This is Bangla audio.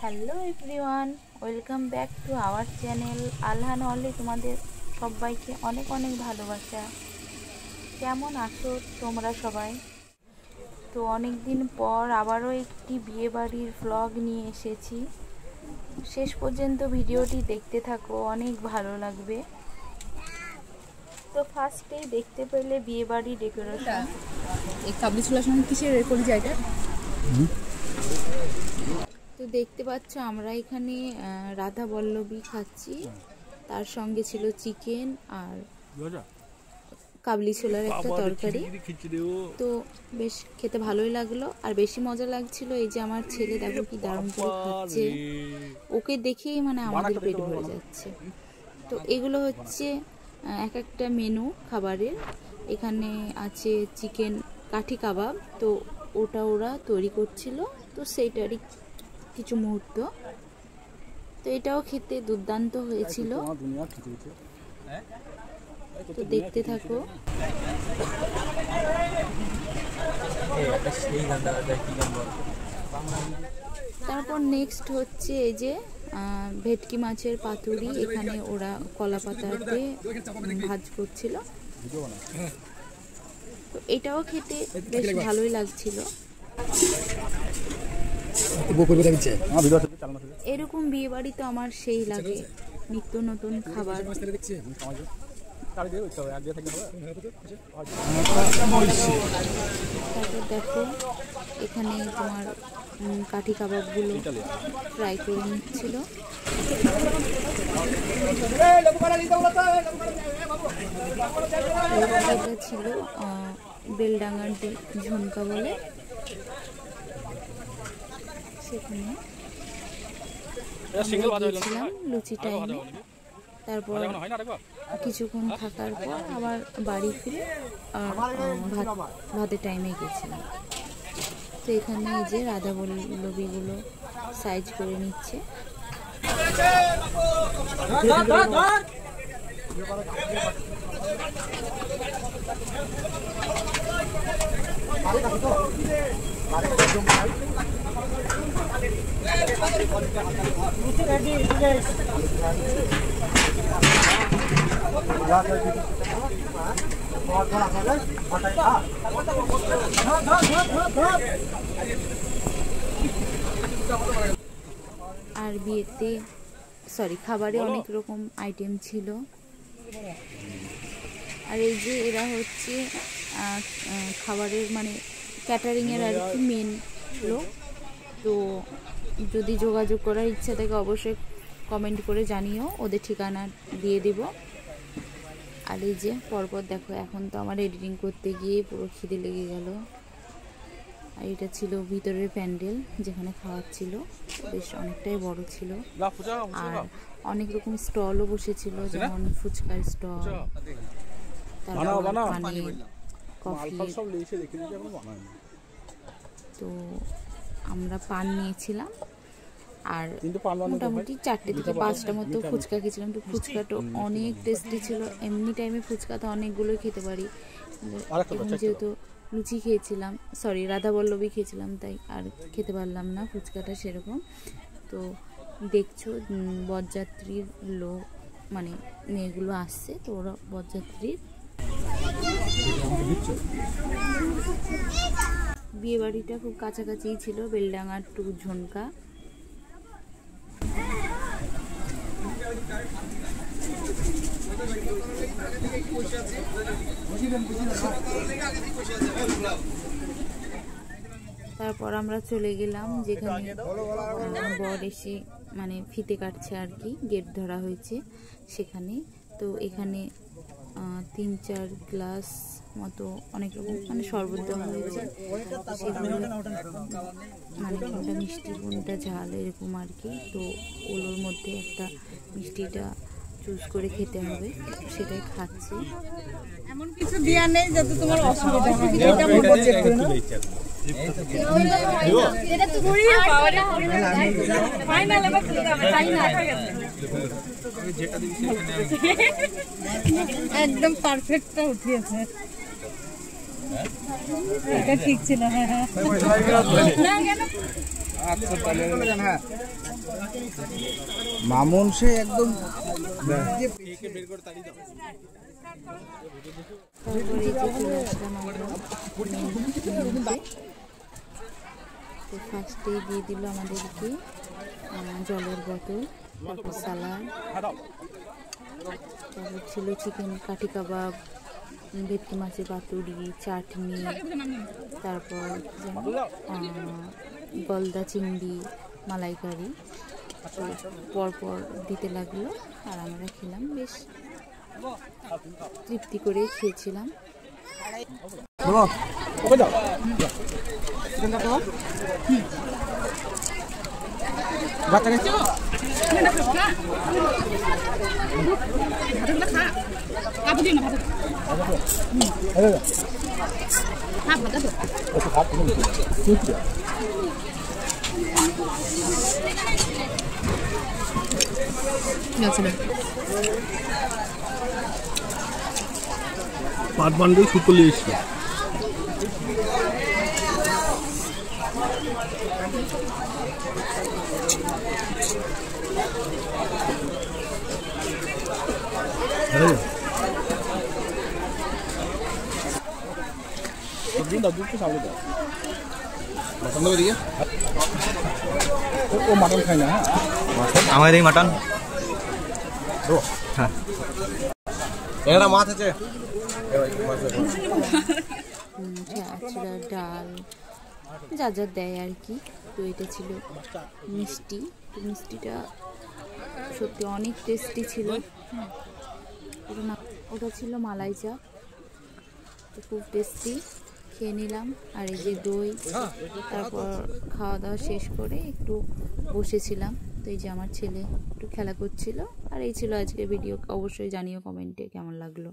Hello everyone, welcome back to our channel Alhan Oli. তোমাদের সবাইকে অনেক অনেক ভালোবাসা। কেমন আছো তোমরা সবাই? তো অনেক দিন পর আবারও একটি বিয়েবাড়ির ভ্লগ নিয়ে এসেছি। শেষ পর্যন্ত ভিডিওটি দেখতে থাকো, অনেক ভালো লাগবে। তো ফার্স্টেই দেখতে পেলে বিয়েবাড়ি ডেকোরেশন। এই কাবলি ছোলার সঙ্গে কিসের করি যায় এটা? তো দেখতে পাচ্ছ আমরা এখানে রাধা বল্লভী খাচ্ছি, তার সঙ্গে ছিল চিকেন আর কাবলি ছোলার একটা তরকারি। তো বেশ খেতে ভালোই লাগলো, আর বেশি মজা লাগছিল এই যে আমার ছেলে দেখো কি দারুণ করে খাচ্ছে, ওকে দেখেই মানে আমাদের পেট ভরে যাচ্ছে। তো এগুলো হচ্ছে এক একটা মেনু খাবারের। এখানে আছে চিকেন কাঠি কাবাব, তো ওটা ওরা তৈরি করছিল, তো সেইটারই কিছু মুহূর্ত। তো এটাও খেতে দুর্দান্ত হয়েছিল, তো দেখতে থাকো। তারপর নেক্সট হচ্ছে এই যে ভেটকি মাছের পাতুরি, এখানে ওরা কলা পাতাতে ভাজ করছিল। তো এটাও খেতে বেশ ভালোই লাগছিল। এরকম বিয়ে বাড়ি তো আমার সেই লাগে, নিত্য নতুন খাবার। তারপর দেখো এখানে তোমার কাঠি কাবাবগুলো ফ্রাই করে নিচ্ছিল। এটা ছিল বেলডাঙ্গার ঝুমকা বলে, সেখানে গিয়েছিলাম লুচি টাইমে। তারপর কিছুক্ষণ থাকার পর আবার বাড়ি ফিরে ভাতের টাইমে গেছিলাম। তো এখানে এই যে রাধা বল্লভীগুলো সাইজ করে নিচ্ছে। আর বিয়েতে খাবারে অনেক রকম আইটেম ছিল। আর এই যে এরা হচ্ছে খাবারের মানে ক্যাটারিংয়ের আর কি মেন লোক। তো যদি যোগাযোগ করার ইচ্ছা থাকে অবশ্যই কমেন্ট করে জানিও, ওদের ঠিকানা দিয়ে দিব। আর এই যে পরপর দেখো, এখন তো আমার এডিটিং করতে গিয়ে পুরো খিদে লেগে গেল। আর এটা ছিল ভিতরের প্যান্ডেল যেখানে খাওয়াচ্ছিল, বেশ অনেকটাই বড় ছিল। আর অনেক রকম স্টলও বসেছিল, যেমন ফুচকার স্টল, তারপর পানির, কফি। তো আমরা পান নিয়েছিলাম, আর মোটামুটি 4টে থেকে 5টা মতো ফুচকা খেয়েছিলাম। তো ফুচকাটা অনেক টেস্টি ছিল। এমনি টাইমে ফুচকা তো অনেকগুলোই খেতে পারি, এবং যেহেতু লুচি খেয়েছিলাম, রাধা বল্লভী খেয়েছিলাম, তাই আর খেতে পারলাম না ফুচকাটা সেরকম। তো দেখছো বরযাত্রীর লোক মানে মেয়েগুলো আসছে, তো ওরা বরযাত্রীর। বিয়ে বাড়িটা খুব কাছাকাছিই ছিল, বেলডাঙ্গার টু ঝুমকা। তারপর আমরা চলে গেলাম যেখানে বর এসে মানে ফিতে কাটছে আর কি, গেট ধরা হয়েছে সেখানে। তো এখানে 3-4 গ্লাস মতো অনেক রকম মানে শরবত দেওয়া হয়েছে, সেগুলো মানে কোনটা মিষ্টি কোনটা ঝাল এরকম আর কি। তো ওগুলোর মধ্যে একটা মিষ্টিটা চুজ করে খেতে হবে, সেটাই খাচ্ছি। এমন কিছু দেয়া নেই যাতে তোমার অসুবিধা হয়, এটা মনে হচ্ছে এটা তো ঘুরিয়ে পাওয়ারে ফাইনাল এবার তাই না একদম পারফেক্টটা উঠিয়েছে। এটা ঠিক ছিল। হ্যাঁ হ্যাঁ না কেন মামুন সে একদম তারপরে যে চলে আসলাম আমরা তো ফার্স্টে দিয়ে দিল আমাদেরকে জলের বোতল, তারপর সালাদ, তারপর ছিল চিকেন কাঠি কাবাব, ভেটকি মাছের পাতুরি, চাটনি, তারপর গলদা চিংড়ি, মালাইকারি। তো পরপর দিতে লাগলো আর আমরা খেলাম, বেশ তৃপ্তি করে খেয়েছিলাম। পাট বান্ডে শুট করলে এসছি। মাটন খাই না, আমার এই মাটন হ্যাঁ এটা মাছ আছে, ডাল যা যা দেয় আর কি। তো এটা ছিল মিষ্টি, তো মিষ্টিটা সত্যি অনেক টেস্টি ছিল। ওটা ছিল মালাই চাপ, তো খুব টেস্টি, খেয়ে নিলাম। আর এই যে দই, তারপর খাওয়া দাওয়া শেষ করে একটু বসেছিলাম। তো এই যে আমার ছেলে একটু খেলা করছিল। আর এই ছিল আজকের ভিডিও, অবশ্যই জানিও কমেন্টে কেমন লাগলো।